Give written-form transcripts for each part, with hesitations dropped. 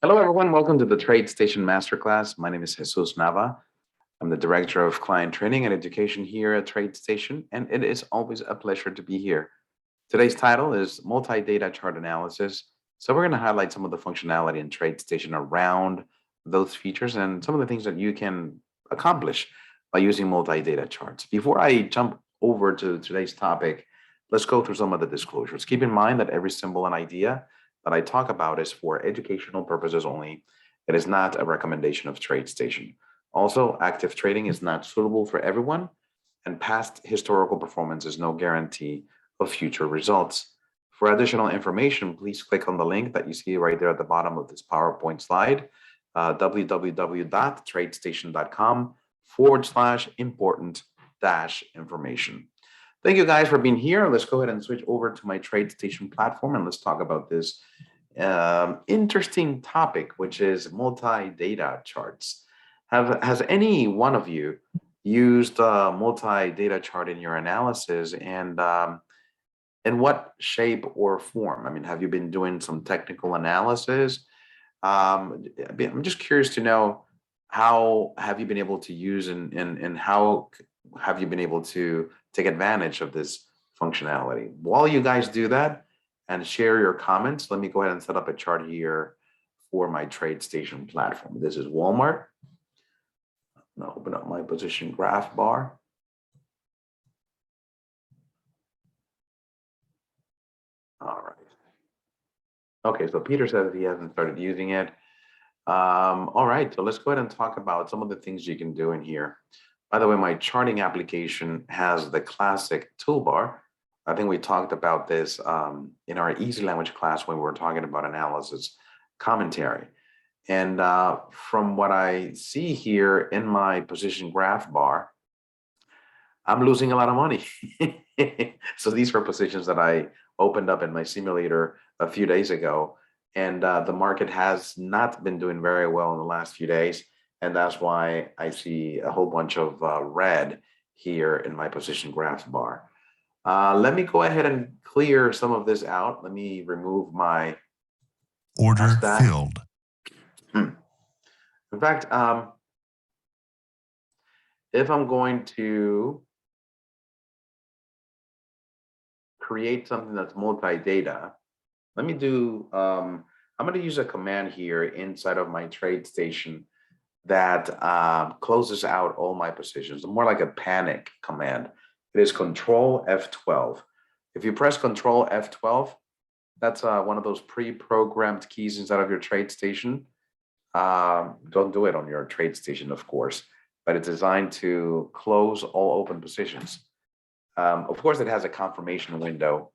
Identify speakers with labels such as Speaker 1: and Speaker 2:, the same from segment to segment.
Speaker 1: Hello, everyone. Welcome to the TradeStation Masterclass. My name is Jesus Nava. I'm the Director of Client Training and Education here at TradeStation, and it is always a pleasure to be here. Today's title is Multi-Data Chart Analysis. So we're going to highlight some of the functionality in TradeStation around those features and some of the things that you can accomplish by using multi-data charts. Before I jump over to today's topic, let's go through some of the disclosures. Keep in mind that every symbol and idea that I talk about is for educational purposes only. It is not a recommendation of TradeStation. Also, active trading is not suitable for everyone, and past historical performance is no guarantee of future results. For additional information, please click on the link that you see right there at the bottom of this PowerPoint slide, www.tradestation.com/important-information. Thank you guys for being here. Let's go ahead and switch over to my TradeStation platform and let's talk about this interesting topic, which is multi-data charts. Has any one of you used multi-data chart in your analysis, and in what shape or form? I mean, have you been doing some technical analysis? I'm just curious to know, how have you been able to use and how have you been able to take advantage of this functionality? While you guys do that and share your comments, let me go ahead and set up a chart here for my TradeStation platform. This is Walmart. I'm gonna open up my position graph bar. All right. Okay, so Peter says he hasn't started using it. All right, so let's go ahead and talk about some of the things you can do in here. By the way, my charting application has the classic toolbar. I think we talked about this in our easy language class when we were talking about analysis commentary. And from what I see here in my position graph bar, I'm losing a lot of money. So these were positions that I opened up in my simulator a few days ago, and the market has not been doing very well in the last few days. And that's why I see a whole bunch of red here in my position graph bar. Let me go ahead and clear some of this out. Let me remove my
Speaker 2: order filled.
Speaker 1: In fact, if I'm going to create something that's multi-data, let me do, I'm going to use a command here inside of my TradeStation that closes out all my positions, more like a panic command. It is Control F12. If you press Control F12, that's one of those pre-programmed keys inside of your TradeStation. Don't do it on your TradeStation, of course, but it's designed to close all open positions. Of course, it has a confirmation window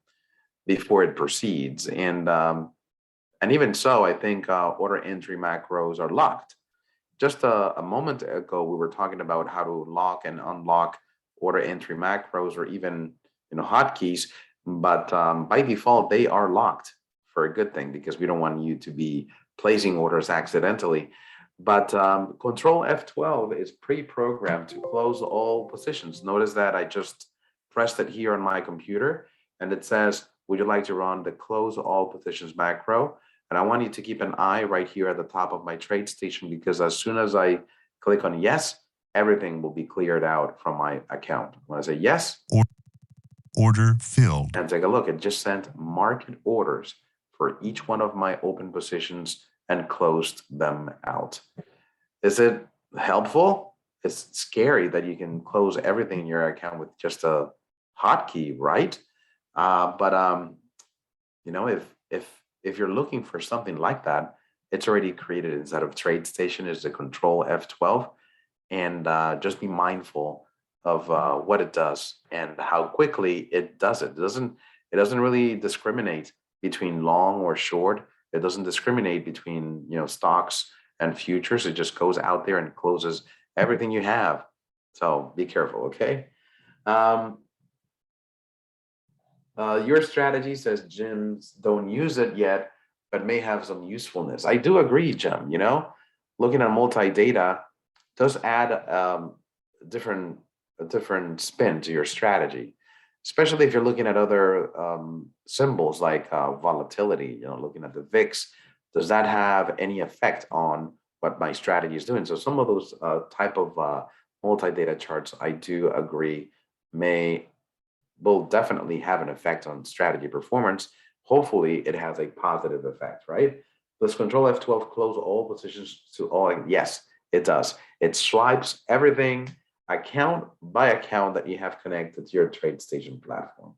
Speaker 1: before it proceeds, and even so, I think order entry macros are locked. Just a moment ago, we were talking about how to lock and unlock order entry macros, or even hotkeys, but by default they are locked, for a good thing, because we don't want you to be placing orders accidentally. But Control F12 is pre-programmed to close all positions. Notice that I just pressed it here on my computer, and it says, would you like to run the close all positions macro? And I want you to keep an eye right here at the top of my TradeStation, because as soon as I click on yes, everything will be cleared out from my account. When I say yes,
Speaker 2: order filled,
Speaker 1: and take a look, it just sent market orders for each one of my open positions and closed them out. Is it helpful? It's scary that you can close everything in your account with just a hotkey, right? If you're looking for something like that, it's already created inside of TradeStation. Is the Control F12, and just be mindful of what it does and how quickly it does it. It doesn't really discriminate between long or short. It doesn't discriminate between stocks and futures. It just goes out there and closes everything you have. So be careful, okay? Your strategy, says Jim's, don't use it yet, but may have some usefulness. I do agree, Jim. Looking at multi-data does add a different spin to your strategy, especially if you're looking at other symbols like volatility. Looking at the VIX, Does that have any effect on what my strategy is doing? So some of those type of multi-data charts, I do agree, will definitely have an effect on strategy performance. Hopefully it has a positive effect, right? Let's control F12, close all positions to all. Yes, it does. It swipes everything account by account that you have connected to your TradeStation platform.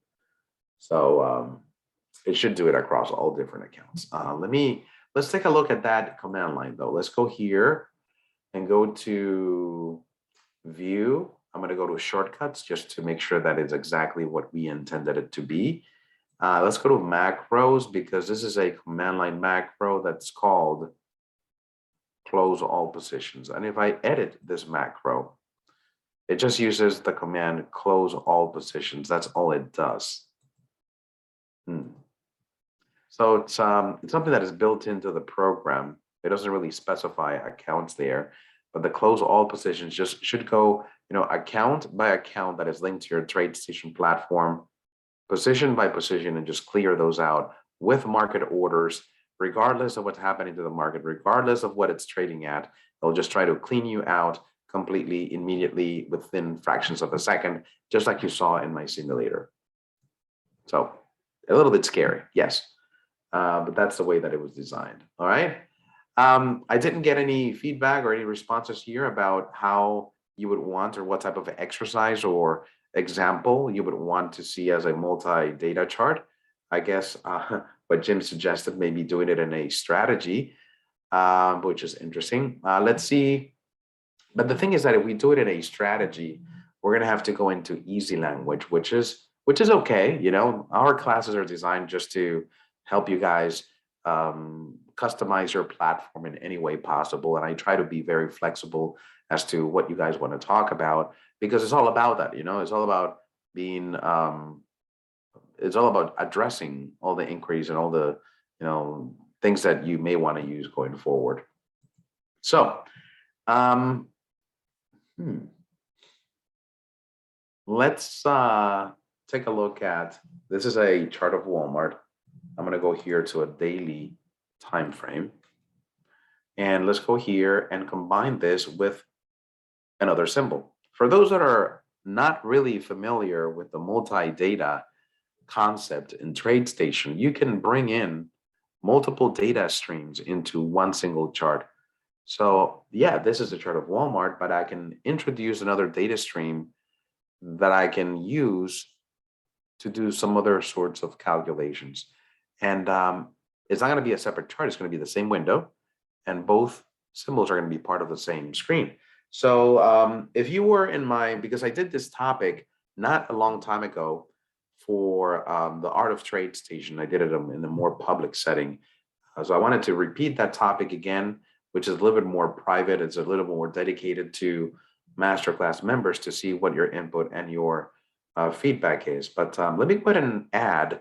Speaker 1: So it should do it across all different accounts. Let's take a look at that command line though. Let's go here and go to view. I'm going to go to shortcuts just to make sure that it's exactly what we intended it to be. Let's go to macros because this is a command line macro that's called close all positions. And if I edit this macro, it just uses the command close all positions. That's all it does. So it's something that is built into the program. It doesn't really specify accounts there, but the close all positions just should go, account by account that is linked to your TradeStation platform, position by position, and just clear those out with market orders, regardless of what's happening to the market, regardless of what it's trading at. They'll just try to clean you out completely, immediately, within fractions of a second, just like you saw in my simulator. So a little bit scary, yes. But that's the way that it was designed. All right. I didn't get any feedback or any responses here about how you would want or what type of exercise or example you would want to see as a multi-data chart. I guess what Jim suggested, maybe doing it in a strategy, which is interesting. Let's see. But the thing is that if we do it in a strategy, we're going to have to go into easy language, which is okay. Our classes are designed just to help you guys customize your platform in any way possible. And I try to be very flexible as to what you guys want to talk about, because it's all about that, it's all about being, it's all about addressing all the inquiries and all the, things that you may want to use going forward. So, let's take a look at, this is a chart of Walmart. I'm going to go here to a daily time frame. And let's go here and combine this with another symbol. For those that are not really familiar with the multi-data concept in TradeStation, you can bring in multiple data streams into one single chart. So yeah, this is a chart of Walmart, but I can introduce another data stream that I can use to do some other sorts of calculations. And it's not going to be a separate chart. It's going to be the same window, and both symbols are going to be part of the same screen. So if you were in because I did this topic not a long time ago for the Art of TradeStation, I did it in a more public setting. So I wanted to repeat that topic again, which is a little bit more private. It's a little more dedicated to masterclass members to see what your input and your feedback is. But let me go ahead and add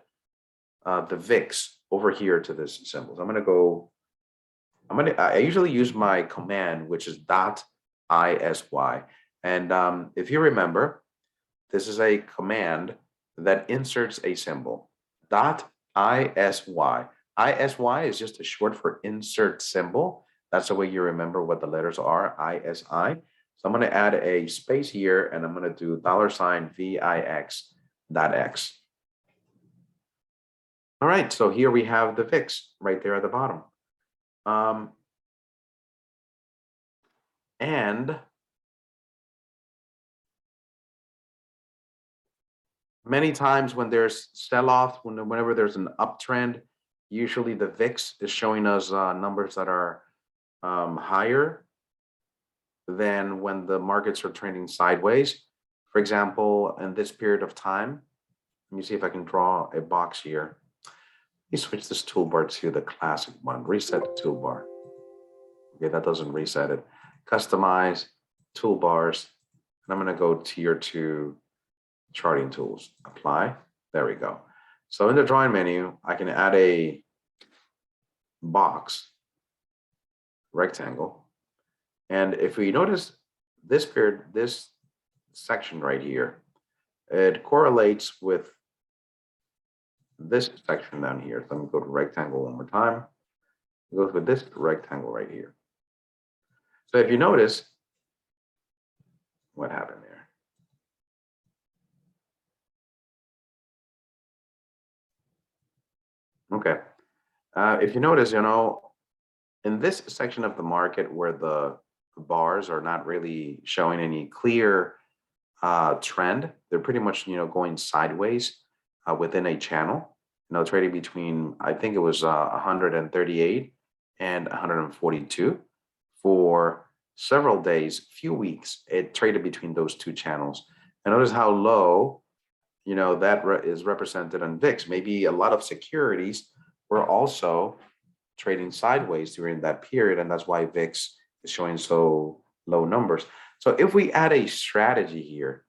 Speaker 1: the VIX over here to this symbol. So I usually use my command, which is .isy. And if you remember, this is a command that inserts a symbol, .isy. ISY is just a short for insert symbol. That's the way you remember what the letters are, ISI. So I'm going to add a space here, and I'm going to do $VIX.X. All right, so here we have the VIX right there at the bottom. And many times when there's sell-off, whenever there's an uptrend, usually the VIX is showing us numbers that are higher than when the markets are trending sideways. For example, in this period of time, let me see if I can draw a box here. Let me switch this toolbar to the classic one, reset the toolbar. Okay, that doesn't reset it. Customize toolbars, and I'm going to go tier 2 charting tools, apply. There we go. So in the drawing menu, I can add a box, rectangle. And if we notice this period, this section right here, it correlates with this section down here. So let me go to rectangle one more time. It goes with this rectangle right here. So if you notice, what happened there? Okay. If you notice, in this section of the market where the bars are not really showing any clear trend, they're pretty much, going sideways within a channel, trading between, I think it was 138 and 142 for several days, few weeks. It traded between those two channels. And notice how low, that is represented on VIX. Maybe a lot of securities were also trading sideways during that period, and that's why VIX is showing so low numbers. So if we add a strategy here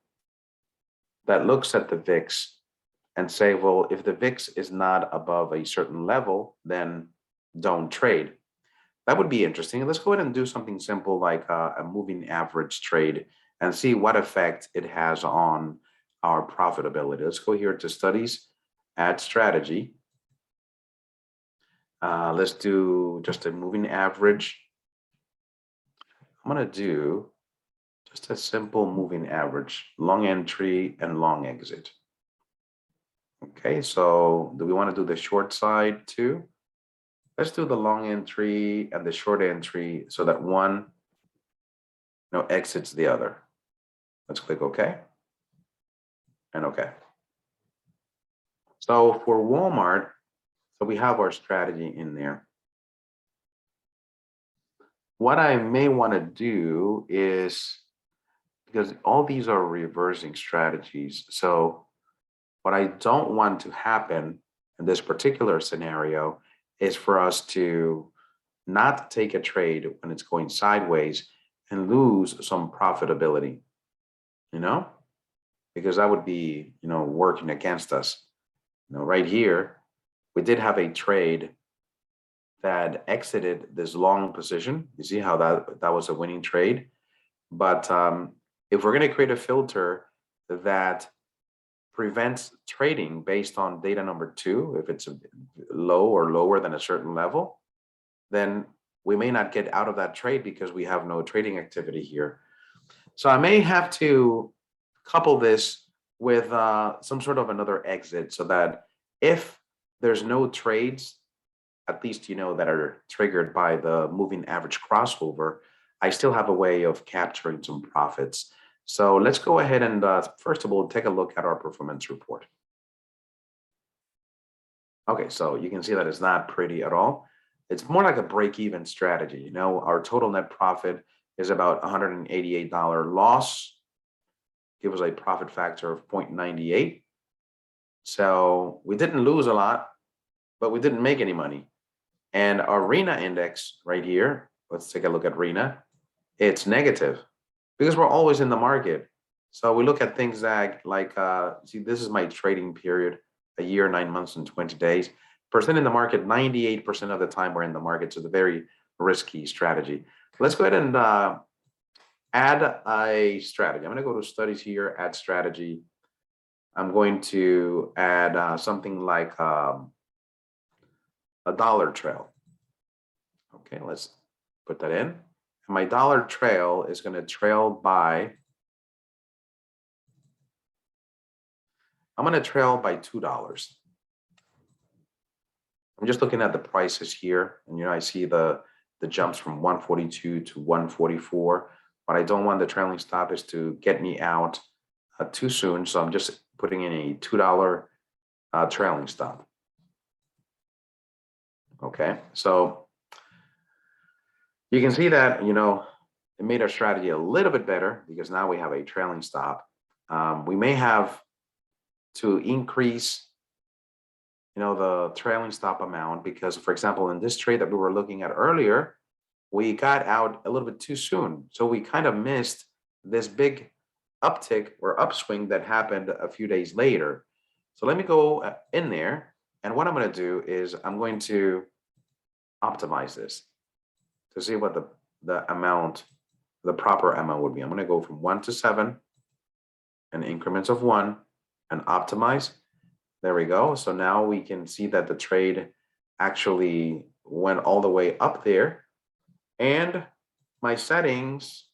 Speaker 1: that looks at the VIX and say, well, if the VIX is not above a certain level, then don't trade. That would be interesting. Let's go ahead and do something simple like a moving average trade and see what effect it has on our profitability. Let's go here to studies, add strategy. Let's do just a moving average. I'm going to do just a simple moving average, long entry and long exit. Okay, so do we want to do the short side too? Let's do the long entry and the short entry so that one exits the other. Let's click OK. And OK. So for Walmart, so we have our strategy in there. What I may want to do is, because all these are reversing strategies, so what I don't want to happen in this particular scenario is for us to not take a trade when it's going sideways and lose some profitability, because that would be, working against us. Right here, we did have a trade that exited this long position. You see how that was a winning trade. But if we're going to create a filter that prevents trading based on data number 2, if it's low or lower than a certain level, then we may not get out of that trade because we have no trading activity here. So I may have to couple this with some sort of another exit so that if there's no trades, at least that are triggered by the moving average crossover, I still have a way of capturing some profits. So let's go ahead and first of all, take a look at our performance report. Okay, so you can see that it's not pretty at all. It's more like a break-even strategy. Our total net profit is about $188 loss. Give us a profit factor of 0.98. So we didn't lose a lot, but we didn't make any money. And our RENA index right here, let's take a look at RENA. It's negative because we're always in the market. So we look at things that see, this is my trading period, a year, 9 months, and 20 days. Percent in the market, 98% of the time we're in the market. So it's a very risky strategy. Let's go ahead and add a strategy. I'm going to go to studies here, add strategy. I'm going to add something like a dollar trail. Okay, let's put that in. And my dollar trail is going to trail by, I'm going to trail by $2. I'm just looking at the prices here, and I see the jumps from 142 to 144. What I don't want the trailing stop is to get me out too soon, so I'm just putting in a $2 trailing stop. Okay, so you can see that it made our strategy a little bit better because now we have a trailing stop. We may have to increase the trailing stop amount because, for example, in this trade that we were looking at earlier, we got out a little bit too soon. So we kind of missed this big uptick or upswing that happened a few days later. So let me go in there. And what I'm going to do is I'm going to optimize this to see what the amount, the proper amount would be. I'm going to go from 1 to 7 in increments of 1 and optimize. There we go. So now we can see that the trade actually went all the way up there. And my settings,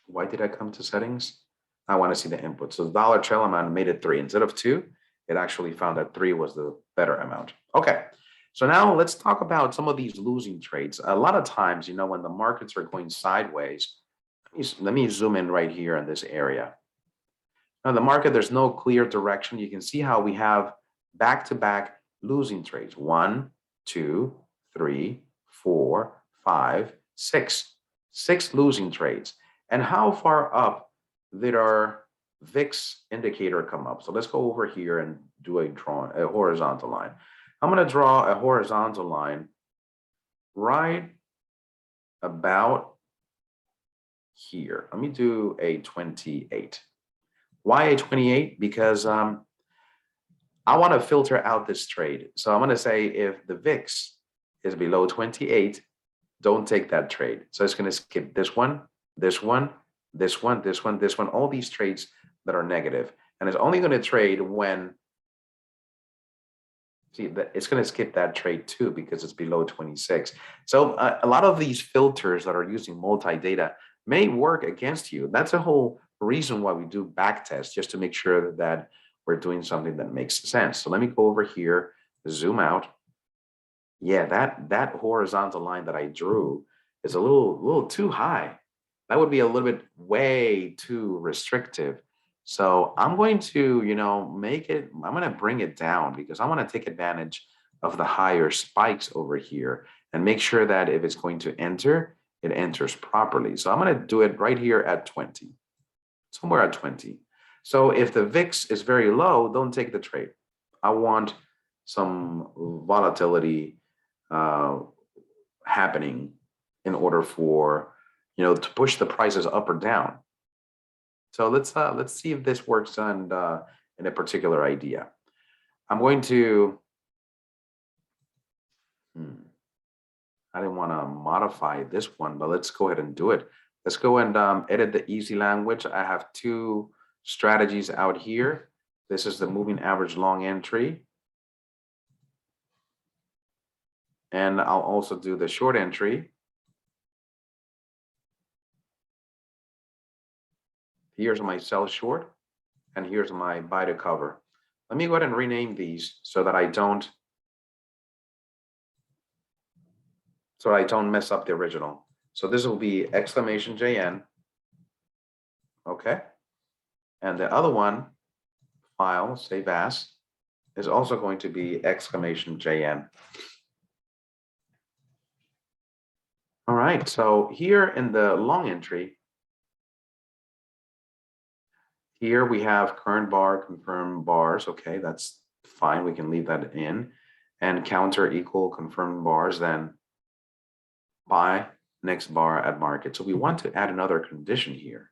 Speaker 1: why did I come to settings? I want to see the input. So the dollar trail amount made it 3 instead of 2. It actually found that 3 was the better amount. Okay. So now let's talk about some of these losing trades. A lot of times, when the markets are going sideways, let me zoom in right here in this area. Now the market, there's no clear direction. You can see how we have back-to-back losing trades. 1, 2, 3, 4, 5, 6. 6 losing trades. And how far up did our VIX indicator come up? So let's go over here and do a horizontal line. I'm going to draw a horizontal line right about here. Let me do a 28. Why a 28? Because I want to filter out this trade. So I'm going to say if the VIX is below 28, don't take that trade. So it's going to skip this one, this one, this one, this one, this one, all these trades that are negative. And it's only going to trade when, see, it's going to skip that trade too because it's below 26. So a lot of these filters that are using multi-data may work against you. That's a whole reason why we do back tests, just to make sure that we're doing something that makes sense. So let me go over here, zoom out. Yeah, that horizontal line that I drew is a little too high. That would be a little bit way too restrictive. So I'm going to, I'm going to bring it down because I want to take advantage of the higher spikes over here and make sure that if it's going to enter, it enters properly. So I'm going to do it right here at 20, somewhere at 20. So if the VIX is very low, don't take the trade. I want some volatility happening in order for, to push the prices up or down. So let's see if this works on in a particular idea. I'm going to, I didn't want to modify this one, but let's go ahead and do it. Let's go and edit the easy language. I have 2 strategies out here. This is the moving average long entry. And I'll also do the short entry. Here's my sell short, and here's my buy to cover. Let me go ahead and rename these so that I don't mess up the original. So this will be exclamation JN. Okay. And the other one, file, save as, is also going to be exclamation JN. All right. So here in the long entry, here we have current bar, confirmed bars. Okay, that's fine. We can leave that in. And counter equal confirmed bars, then buy next bar at market. So we want to add another condition here.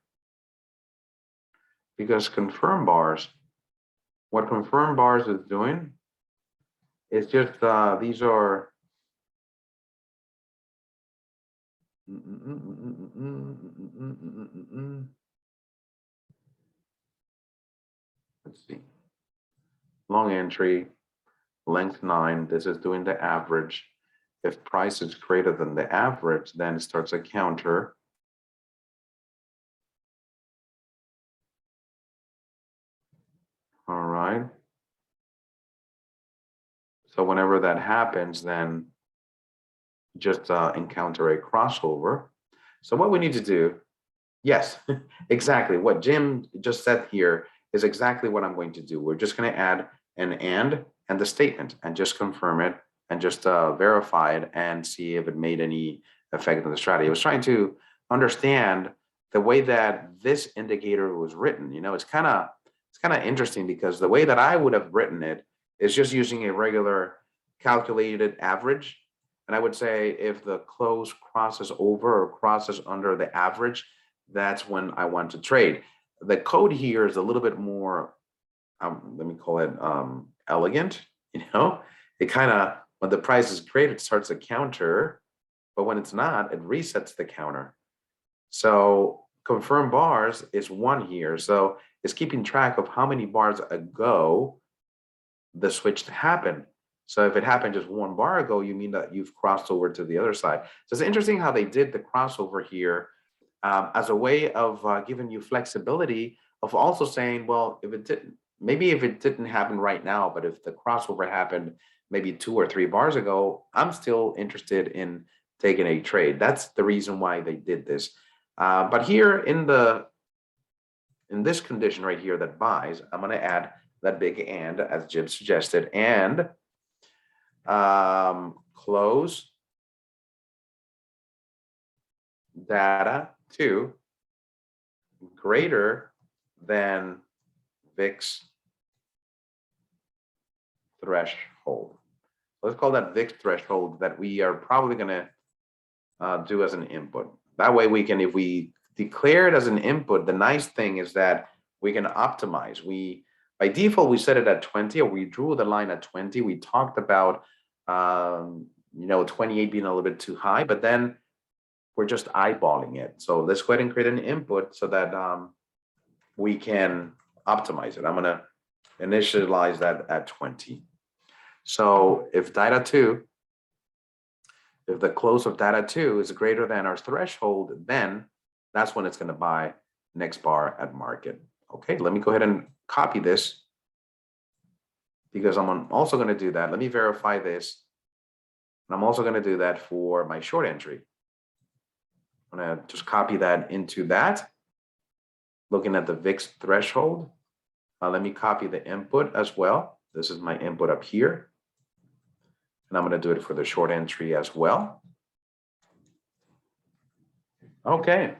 Speaker 1: Because confirmed bars, what confirmed bars is doing is just, these are, let's see, long entry, length 9, this is doing the average. If price is greater than the average, then it starts a counter. All right. So whenever that happens, then just encounter a crossover. So what we need to do, yes, exactly. What Jim just said here is exactly what I'm going to do. We're just going to add an and the statement and just confirm it and just verify it and see if it made any effect on the strategy. I was trying to understand the way that this indicator was written. It's kind of interesting because the way that I would have written it is just using a regular calculated average. And I would say if the close crosses over or crosses under the average, that's when I want to trade. The code here is a little bit more, let me call it elegant. It kind of, when the price is great, it starts a counter, but when it's not, it resets the counter. So confirm bars is 1 here. So it's keeping track of how many bars ago the switch happened. So if it happened just one bar ago, you mean that you've crossed over to the other side. So it's interesting how they did the crossover here as a way of giving you flexibility of also saying, well, if it didn't, maybe if it didn't happen right now, but if the crossover happened maybe 2 or 3 bars ago, I'm still interested in taking a trade. That's the reason why they did this. But here in this condition right here that buys, I'm going to add that big and, as Jim suggested, and close data 2 greater than VIX threshold. Let's call that VIX threshold that we are probably going to do as an input. That way we can, if we declare it as an input, the nice thing is that we can optimize. By default, we set it at 20, or we drew the line at 20. We talked about 28 being a little bit too high, but then we're just eyeballing it. So let's go ahead and create an input so that we can optimize it. I'm going to initialize that at 20. So if data 2, if the close of data 2 is greater than our threshold, then that's when it's going to buy next bar at market. Okay, let me go ahead and copy this because I'm also going to do that. Let me verify this. And I'm also going to do that for my short entry. I'm going to just copy that into that. Looking at the VIX threshold. Let me copy the input as well. This is my input up here. And I'm going to do it for the short entry as well. Okay,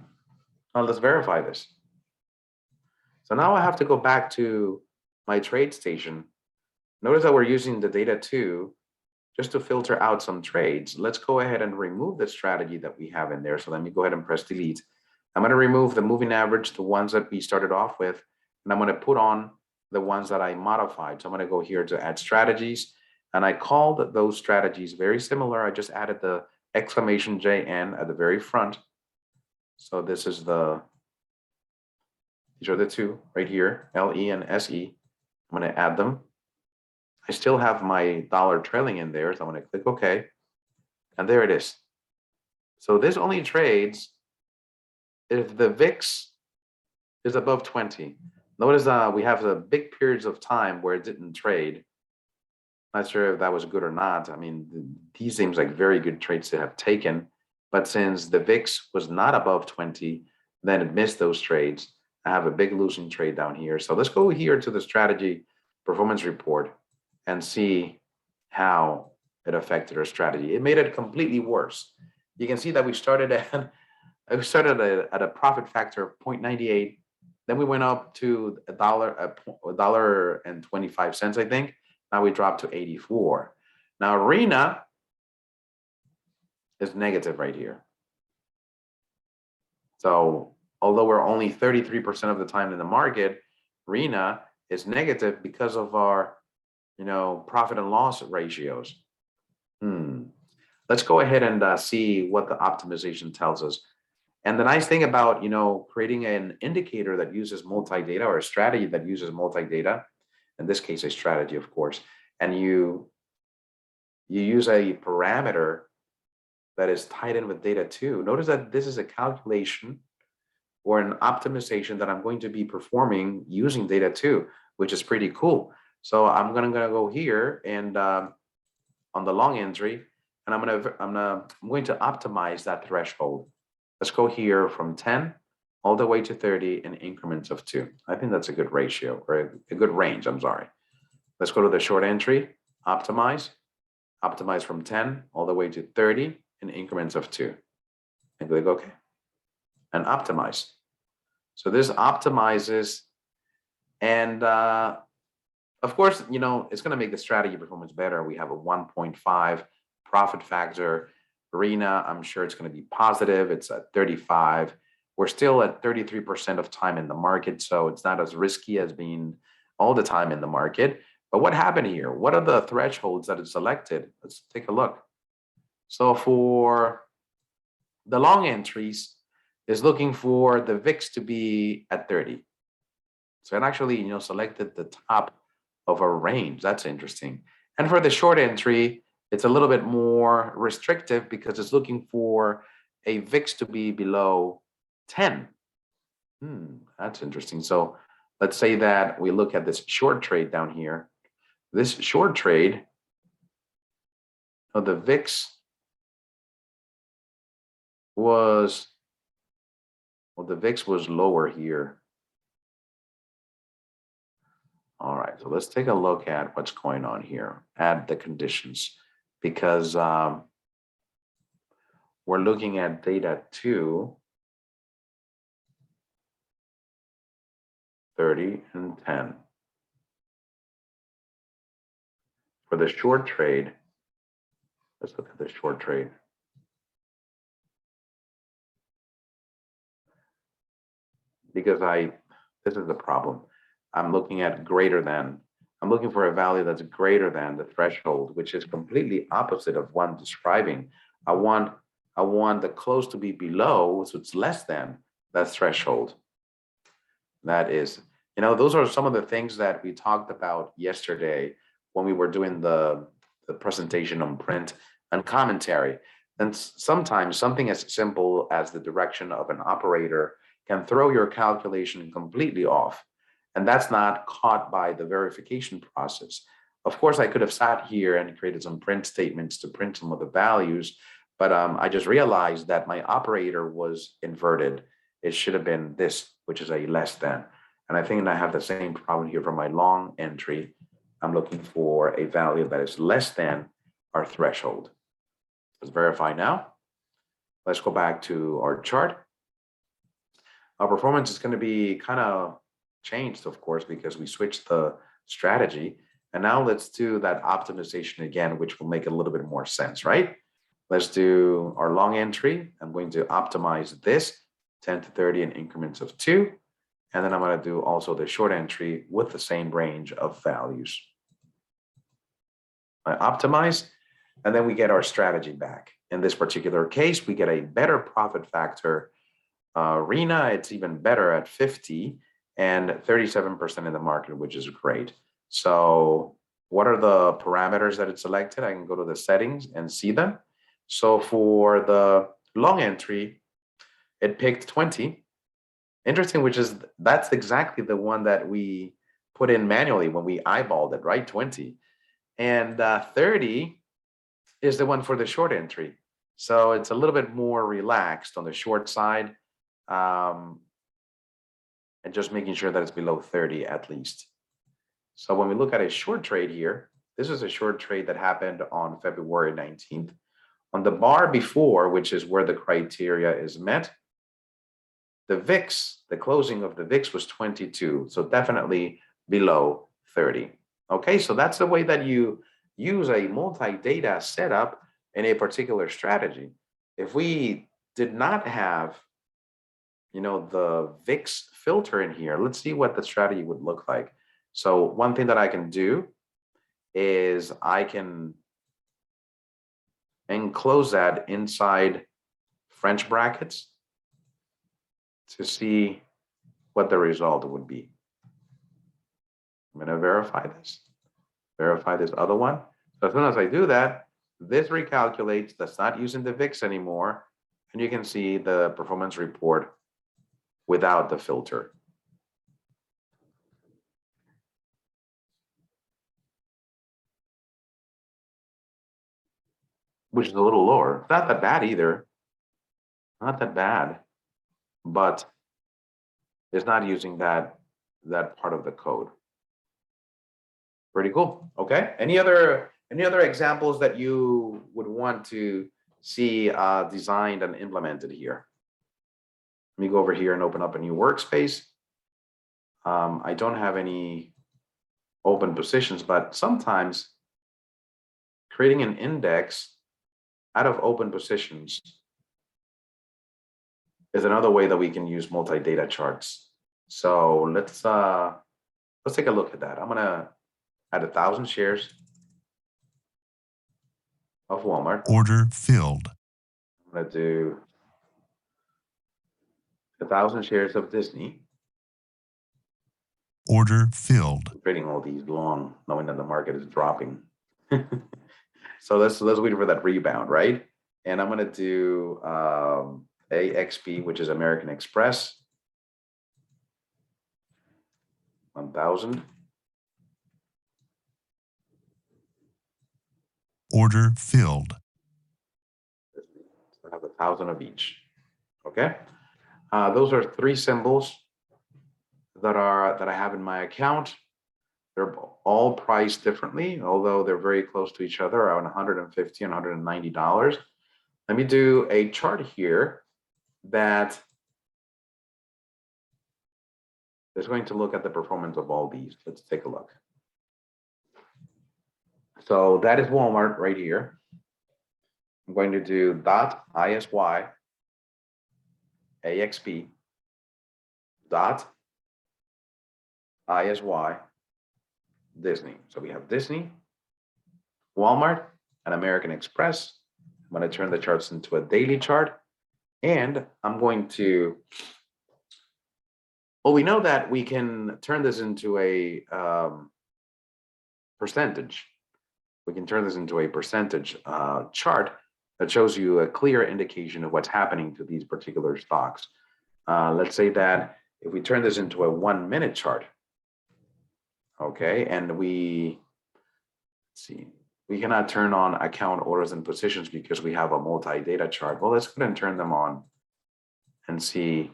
Speaker 1: now let's verify this. So now I have to go back to my trade station. Notice that we're using the data 2 just to filter out some trades. Let's go ahead and remove the strategy that we have in there. So let me go ahead and press delete. I'm going to remove the moving average, the ones that we started off with, and I'm going to put on the ones that I modified. So I'm going to go here to add strategies, and I called those strategies very similar. I just added the exclamation JN at the very front. So this is these are the two right here, LE and SE. I'm going to add them. I still have my dollar trailing in there, so I'm going to click OK. And there it is. So this only trades if the VIX is above 20. Notice we have the big periods of time where it didn't trade. Not sure if that was good or not. I mean, these seems like very good trades to have taken. But since the VIX was not above 20, then it missed those trades. I have a big losing trade down here. So let's go here to the strategy performance report and see how it affected our strategy. It made it completely worse. You can see that we started at a profit factor of 0.98. Then we went up to $1.25, I think. Now we dropped to 84. Now Arena is negative right here. So although we're only 33% of the time in the market, Arena is negative because of our profit and loss ratios. Let's go ahead and see what the optimization tells us. And the nice thing about creating an indicator that uses multi-data, or a strategy that uses multi-data, in this case a strategy of course, and you use a parameter that is tied in with data 2. Notice that this is a calculation or an optimization that I'm going to be performing using data 2, which is pretty cool. So I'm going to go here and on the long entry, and I'm going to optimize that threshold. Let's go here from 10 all the way to 30 in increments of 2. I think that's a good ratio, or a good range, I'm sorry. Let's go to the short entry, optimize from 10 all the way to 30 in increments of 2. And click OK. And optimize. So this optimizes, and of course, it's going to make the strategy performance better. We have a 1.5 profit factor. Arena, I'm sure it's going to be positive. It's at 35. We're still at 33% of time in the market, so it's not as risky as being all the time in the market. But what happened here? What are the thresholds that it selected? Let's take a look. So for the long entries, is looking for the VIX to be at 30. So it actually, selected the top of a range. That's interesting. And for the short entry, it's a little bit more restrictive because it's looking for a VIX to be below 10. That's interesting. So let's say that we look at this short trade down here. This short trade of the VIX was, well, the VIX was lower here. All right, so let's take a look at what's going on here, add the conditions, because we're looking at data 2, 30, and 10. For the short trade, let's look at the short trade. Because this is the problem. I'm looking at greater than. I'm looking for a value that's greater than the threshold, which is completely opposite of what I'm describing. I want the close to be below, so it's less than that threshold. That is, those are some of the things that we talked about yesterday when we were doing the presentation on print and commentary. And sometimes something as simple as the direction of an operator can throw your calculation completely off. And that's not caught by the verification process. Of course, I could have sat here and created some print statements to print some of the values, but I just realized that my operator was inverted. It should have been this, which is a less than. And I think I have the same problem here for my long entry. I'm looking for a value that is less than our threshold. Let's verify now. Let's go back to our chart. Our performance is going to be kind of changed, of course, because we switched the strategy. And now let's do that optimization again, which will make a little bit more sense, right? Let's do our long entry. I'm going to optimize this 10 to 30 in increments of 2. And then I'm going to do also the short entry with the same range of values. I optimize, and then we get our strategy back. In this particular case, we get a better profit factor. RENA, it's even better at 50 and 37% in the market, which is great. So what are the parameters that it's selected? I can go to the settings and see them. So for the long entry, it picked 20. Interesting, that's exactly the one that we put in manually when we eyeballed it, right? 20. And 30 is the one for the short entry. So it's a little bit more relaxed on the short side. And just making sure that it's below 30 at least. So when we look at a short trade here, this is a short trade that happened on February 19th. On the bar before, which is where the criteria is met, the VIX, the closing of the VIX was 22, so definitely below 30. Okay, so that's the way that you use a multi-data setup in a particular strategy. If we did not have the VIX filter in here, let's see what the strategy would look like. So one thing that I can do is I can enclose that inside French brackets to see what the result would be. I'm going to verify this other one. So as soon as I do that, this recalculates, that's not using the VIX anymore. And you can see the performance report without the filter. Which is a little lower. Not that bad either. Not that bad, but it's not using that part of the code. Pretty cool. Okay. Any other examples that you would want to see designed and implemented here? Let me go over here and open up a new workspace. I don't have any open positions, but sometimes creating an index out of open positions is another way that we can use multi-data charts. So let's take a look at that. I'm gonna add 1,000 shares of Walmart.
Speaker 2: Order filled.
Speaker 1: I'm gonna do 1,000 shares of Disney.
Speaker 2: Order filled.
Speaker 1: I'm trading all these long, knowing that the market is dropping. So let's wait for that rebound, right? And I'm gonna do AXP, which is American Express, 1,000.
Speaker 2: Order filled.
Speaker 1: I have 1,000 of each. Okay. Those are three symbols that I have in my account. They're all priced differently, although they're very close to each other, around $150 and $190. Let me do a chart here that is going to look at the performance of all these. Let's take a look. So that is Walmart right here. I'm going to do .isy AXP .isy Disney. So we have Disney, Walmart, and American Express. I'm going to turn the charts into a daily chart, and I'm going to, well, we know that we can turn this into a percentage. We can turn this into a percentage chart that shows you a clear indication of what's happening to these particular stocks. Let's say that if we turn this into a 1 minute chart, okay, and let's see, we cannot turn on account orders and positions because we have a multi-data chart. Well, let's go ahead and turn them on and see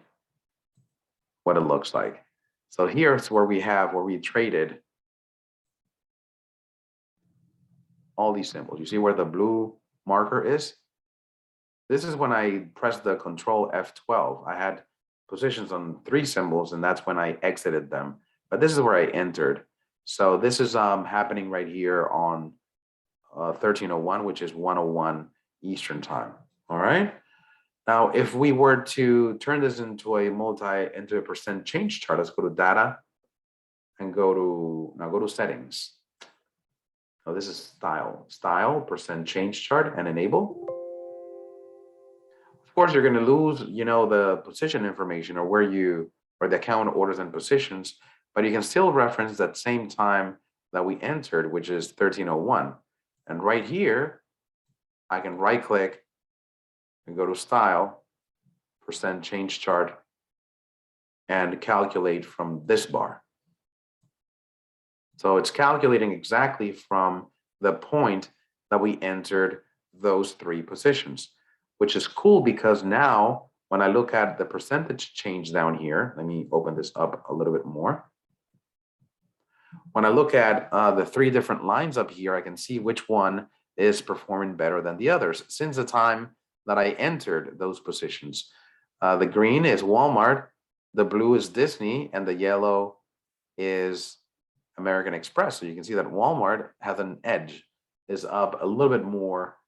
Speaker 1: what it looks like. So here's where we traded all these symbols. You see where the blue marker is? This is when I pressed the Control F12. I had positions on three symbols, and that's when I exited them. But this is where I entered. So this is happening right here on 1301, which is 101 Eastern time. All right. Now, if we were to turn this into a percent change chart, let's go to data and go to settings. Now this is style percent change chart and enable. Of course, you're going to lose, the position information or the account orders and positions, but you can still reference that same time that we entered, which is 1301. And right here, I can right click and go to style, percent change chart, and calculate from this bar. So it's calculating exactly from the point that we entered those three positions, which is cool because now when I look at the percentage change down here, let me open this up a little bit more. When I look at the three different lines up here, I can see which one is performing better than the others since the time that I entered those positions. The green is Walmart, the blue is Disney, and the yellow is American Express. So you can see that Walmart has an edge, is up a little bit more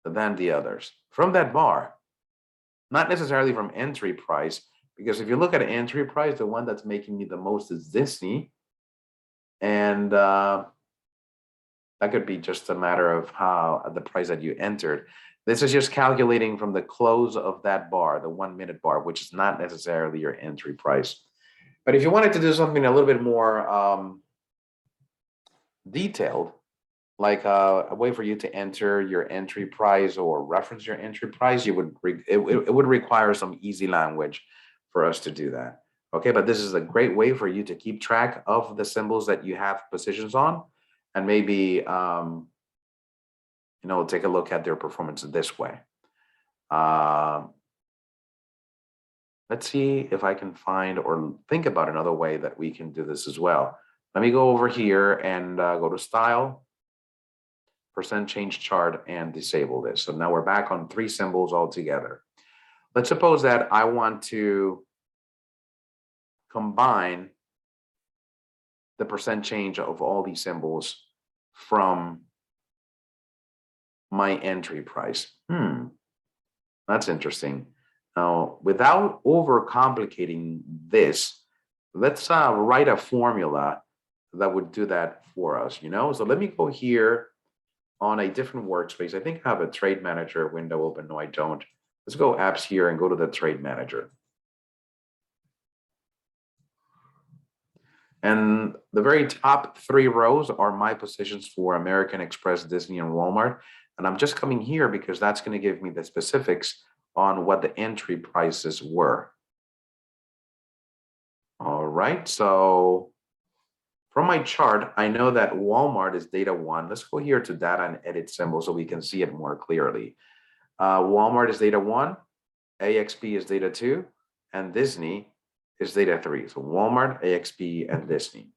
Speaker 1: than the others from that bar, not necessarily from entry price, because if you look at entry price, the one that's making me the most is Disney. And that could be just a matter of how the price that you entered. This is just calculating from the close of that bar, the 1 minute bar, which is not necessarily your entry price. But if you wanted to do something a little bit more detailed, like a way for you to enter your entry price or reference your entry price, it would require some easy language for us to do that. Okay, but this is a great way for you to keep track of the symbols that you have positions on, and maybe take a look at their performance this way. Let's see if I can find or think about another way that we can do this as well. Let me go over here and go to style, percent change chart, and disable this. So now we're back on three symbols altogether. Let's suppose that I want to combine the percent change of all these symbols from my entry price. That's interesting. Now, without overcomplicating this, let's write a formula that would do that for us, So let me go here on a different workspace. I think I have a trade manager window open. No, I don't. Let's go apps here and go to the trade manager. And the very top 3 rows are my positions for American Express, Disney, and Walmart. And I'm just coming here because that's going to give me the specifics on what the entry prices were. All right, so from my chart, I know that Walmart is data 1. Let's go here to data and edit symbol so we can see it more clearly. Walmart is data 1, AXP is data 2, and Disney is data 3. So Walmart, AXP, and Disney.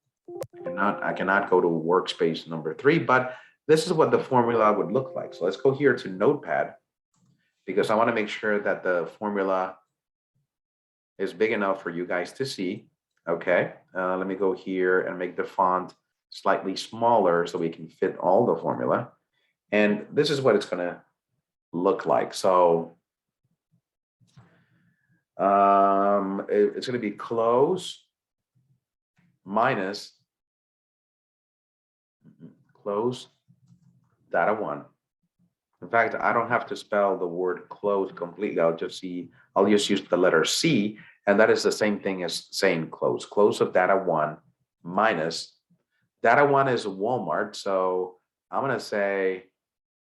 Speaker 1: I cannot go to workspace number 3, but this is what the formula would look like. So let's go here to Notepad because I want to make sure that the formula is big enough for you guys to see. Okay, let me go here and make the font slightly smaller so we can fit all the formula. And this is what it's going to look like. So it's going to be close minus close data 1. In fact, I don't have to spell the word close completely. I'll just use the letter C, and that is the same thing as saying close. Close of data 1 minus data 1 is Walmart. So I'm going to say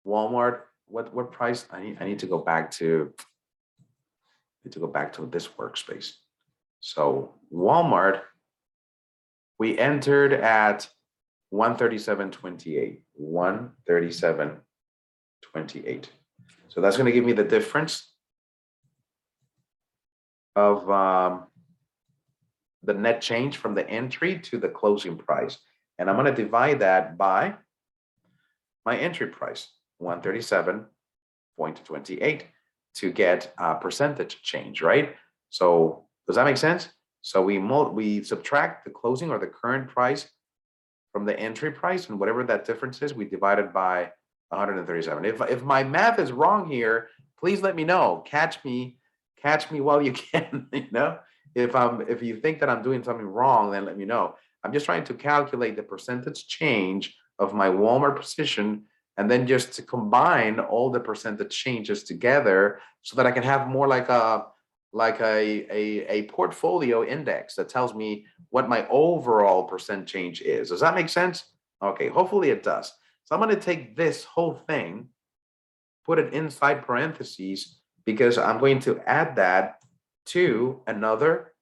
Speaker 1: Walmart. What price? I need to go back to this workspace. So Walmart, we entered at 137.28. 137.28. So that's going to give me the difference of the net change from the entry to the closing price. And I'm going to divide that by my entry price, 137.28, to get a percentage change, right? So does that make sense? So we subtract the closing or the current price from the entry price, and whatever that difference is, we divide it by 137. If my math is wrong here, please let me know. Catch me while you can. You know, if you think that I'm doing something wrong, then let me know. I'm just trying to calculate the percentage change of my Walmart position, and then just to combine all the percentage changes together so that I can have more like a portfolio index that tells me what my overall percent change is. Does that make sense? Okay, hopefully it does. So I'm going to take this whole thing, put it inside parentheses, because I'm going to add that to another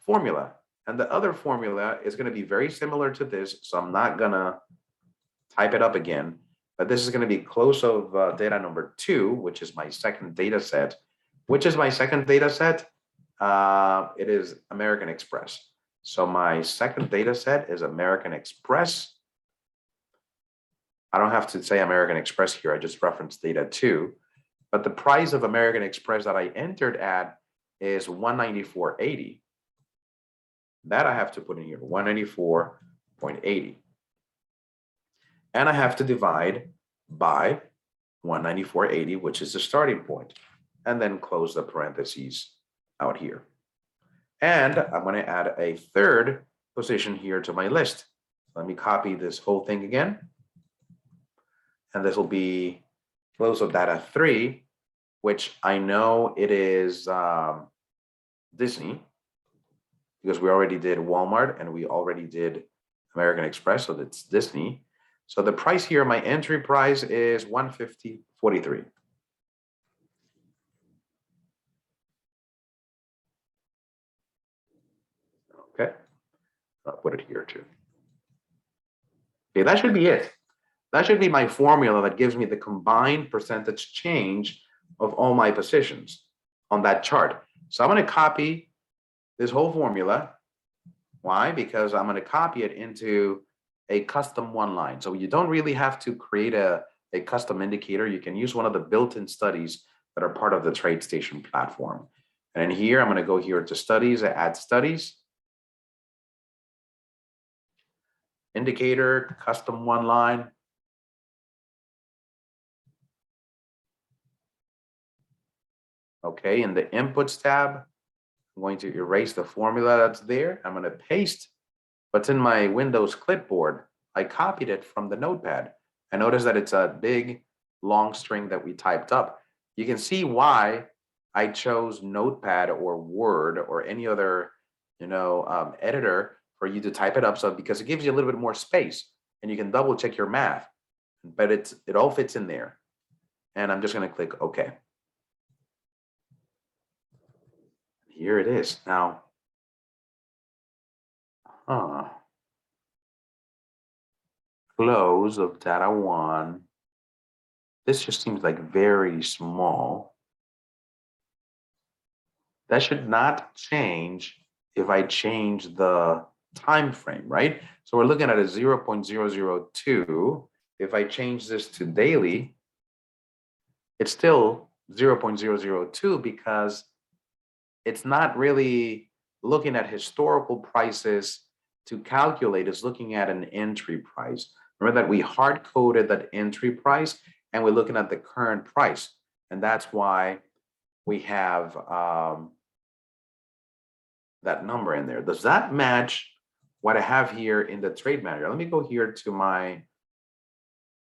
Speaker 1: formula. And the other formula is going to be very similar to this, so I'm not going to type it up again. But this is going to be close of data number 2, which is my second data set. Which is my second data set? It is American Express. So my second data set is American Express. I don't have to say American Express here. I just referenced data 2. But the price of American Express that I entered at is 194.80. That I have to put in here, 194.80. And I have to divide by 194.80, which is the starting point, and then close the parentheses out here. And I'm going to add a third position here to my list. Let me copy this whole thing again. And this will be close of data 3, which I know it is Disney, because we already did Walmart and we already did American Express, so that's Disney. So the price here, my entry price is 150.43. Okay, I'll put it here too. Okay, that should be it. That should be my formula that gives me the combined percentage change of all my positions on that chart. So I'm going to copy this whole formula. Why? Because I'm going to copy it into a custom one line. So you don't really have to create a custom indicator. You can use one of the built-in studies that are part of the TradeStation platform. And in here, I'm going to go here to studies, add studies, indicator, custom one line. Okay, in the inputs tab, I'm going to erase the formula that's there. I'm going to paste what's in my Windows clipboard. I copied it from the notepad. I notice that it's a big, long string that we typed up. You can see why I chose Notepad or Word or any other, editor for you to type it up, so because it gives you a little bit more space and you can double check your math, but it all fits in there. And I'm just going to click OK. Here it is. Now, close of data 1. This just seems like very small. That should not change if I change the time frame, right? So we're looking at a 0.002. If I change this to daily, it's still 0.002 because it's not really looking at historical prices to calculate. It's looking at an entry price. Remember that we hard coded that entry price and we're looking at the current price. And that's why we have that number in there. Does that match what I have here in the trade manager? Let me go here to my,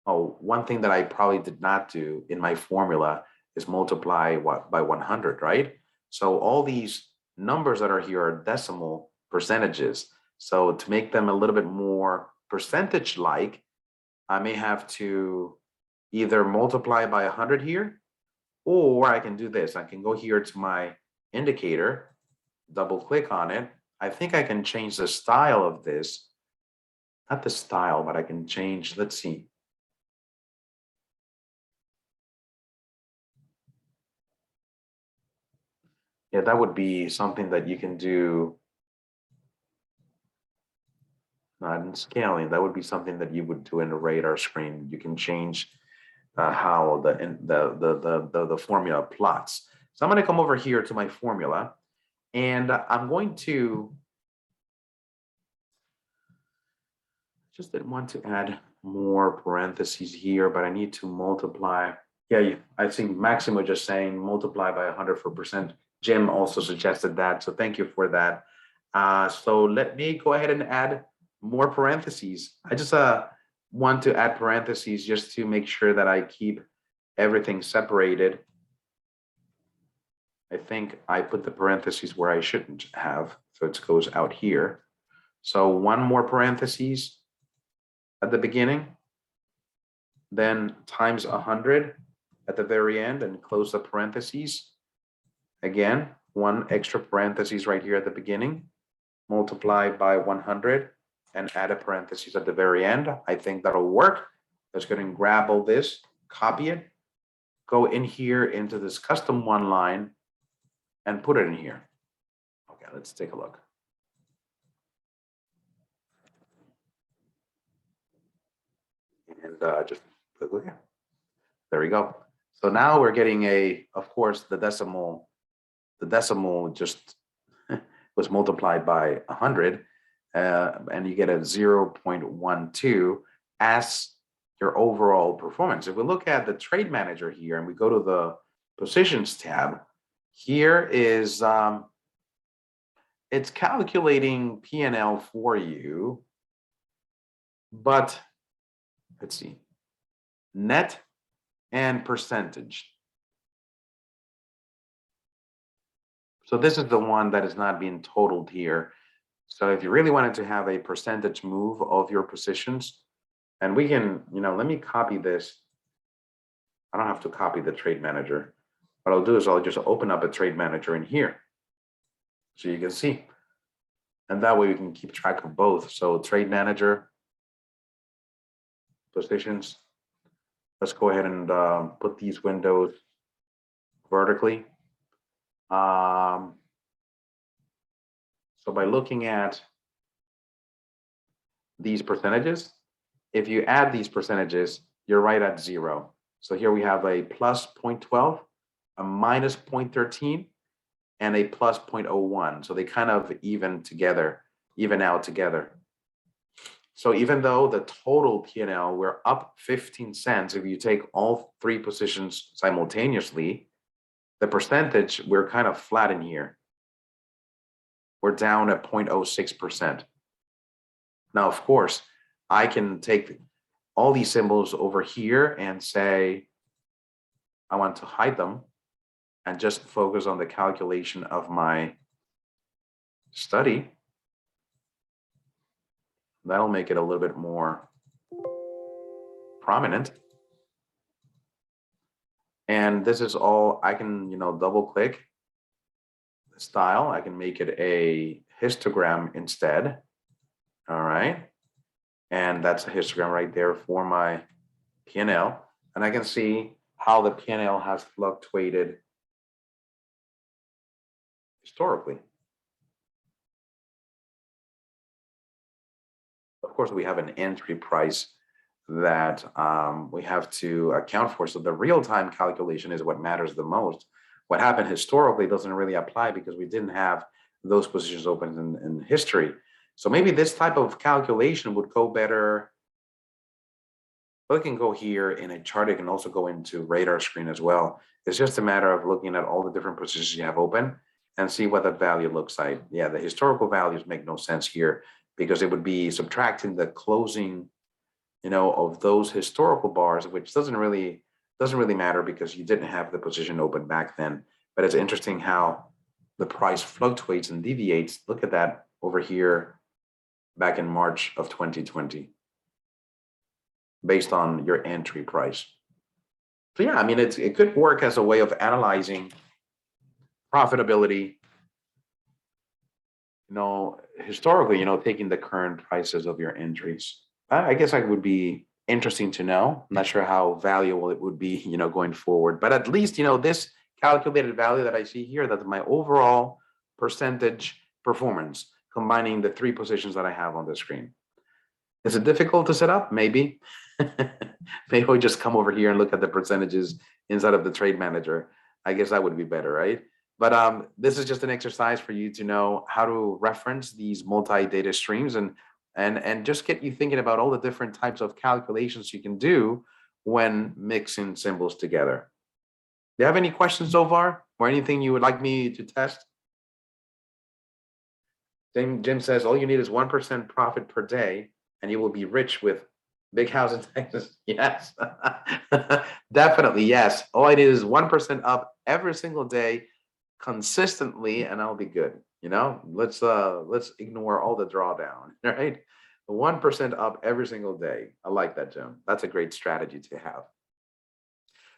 Speaker 1: one thing that I probably did not do in my formula is multiply what by 100, right? So all these numbers that are here are decimal percentages. So to make them a little bit more percentage-like, I may have to either multiply by 100 here, or I can do this. I can go here to my indicator, double click on it. I think I can change the style of this. Not the style, but I can change, let's see. Yeah, that would be something that you can do. Not in scaling, that would be something that you would do in the radar screen. You can change how the formula plots. So I'm going to come over here to my formula, and I'm going to just didn't want to add more parentheses here, but I need to multiply. Yeah, I think Maximo just saying multiply by 100 for percent. Jim also suggested that, so thank you for that. So let me go ahead and add more parentheses. I just want to add parentheses just to make sure that I keep everything separated. I think I put the parentheses where I shouldn't have, so it goes out here. So one more parentheses at the beginning, then times 100 at the very end and close the parentheses. Again, one extra parentheses right here at the beginning, multiply by 100 and add a parentheses at the very end. I think that'll work. Let's go ahead and grab all this, copy it, go in here into this custom one line and put it in here. Okay, let's take a look. And just click here. There we go. So now we're getting of course, the decimal just was multiplied by 100, and you get a 0.12 as your overall performance. If we look at the trade manager here and we go to the positions tab, here is it's calculating P&L for you, but let's see, net and percentage. So this is the one that is not being totaled here. So if you really wanted to have a percentage move of your positions, and we can, let me copy this. I don't have to copy the trade manager. What I'll do is I'll just open up a trade manager in here so you can see. And that way we can keep track of both. So trade manager, positions. Let's go ahead and put these windows vertically. So by looking at these percentages, if you add these percentages, you're right at 0. So here we have a plus 0.12, a minus 0.13, and a plus 0.01. So they kind of even out together. So even though the total P&L, we're up 15 cents, if you take all 3 positions simultaneously, the percentage, we're kind of flat in here. We're down at 0.06%. Now, of course, I can take all these symbols over here and say, I want to hide them and just focus on the calculation of my study. That'll make it a little bit more prominent. And this is all, I can, double click the style. I can make it a histogram instead. All right. And that's a histogram right there for my P&L. And I can see how the P&L has fluctuated historically. Of course, we have an entry price that we have to account for. So the real-time calculation is what matters the most. What happened historically doesn't really apply because we didn't have those positions open in history. So maybe this type of calculation would go better. But it can go here in a chart. It can also go into radar screen as well. It's just a matter of looking at all the different positions you have open and see what that value looks like. Yeah, the historical values make no sense here because it would be subtracting the closing, of those historical bars, which doesn't really matter because you didn't have the position open back then. But it's interesting how the price fluctuates and deviates. Look at that over here back in March of 2020 based on your entry price. So yeah, I mean, it could work as a way of analyzing profitability, historically, taking the current prices of your entries. I guess that would be interesting to know. I'm not sure how valuable it would be, going forward, but at least, this calculated value that I see here, that's my overall percentage performance, combining the 3 positions that I have on the screen. Is it difficult to set up? Maybe. Maybe we just come over here and look at the percentages inside of the trade manager. I guess that would be better, right? But this is just an exercise for you to know how to reference these multi-data streams and just get you thinking about all the different types of calculations you can do when mixing symbols together. Do you have any questions so far or anything you would like me to test? Jim says all you need is 1% profit per day and you will be rich with big house in Texas. Yes, definitely. Yes. All I need is 1% up every single day consistently and I'll be good. Let's ignore all the drawdown, right? 1% up every single day. I like that, Jim. That's a great strategy to have.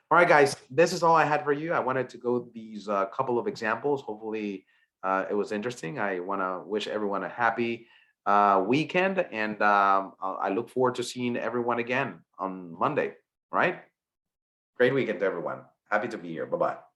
Speaker 1: All right, guys, this is all I had for you. I wanted to go these couple of examples. Hopefully it was interesting. I want to wish everyone a happy weekend, and I look forward to seeing everyone again on Monday. All right? Great weekend to everyone. Happy to be here. Bye-bye.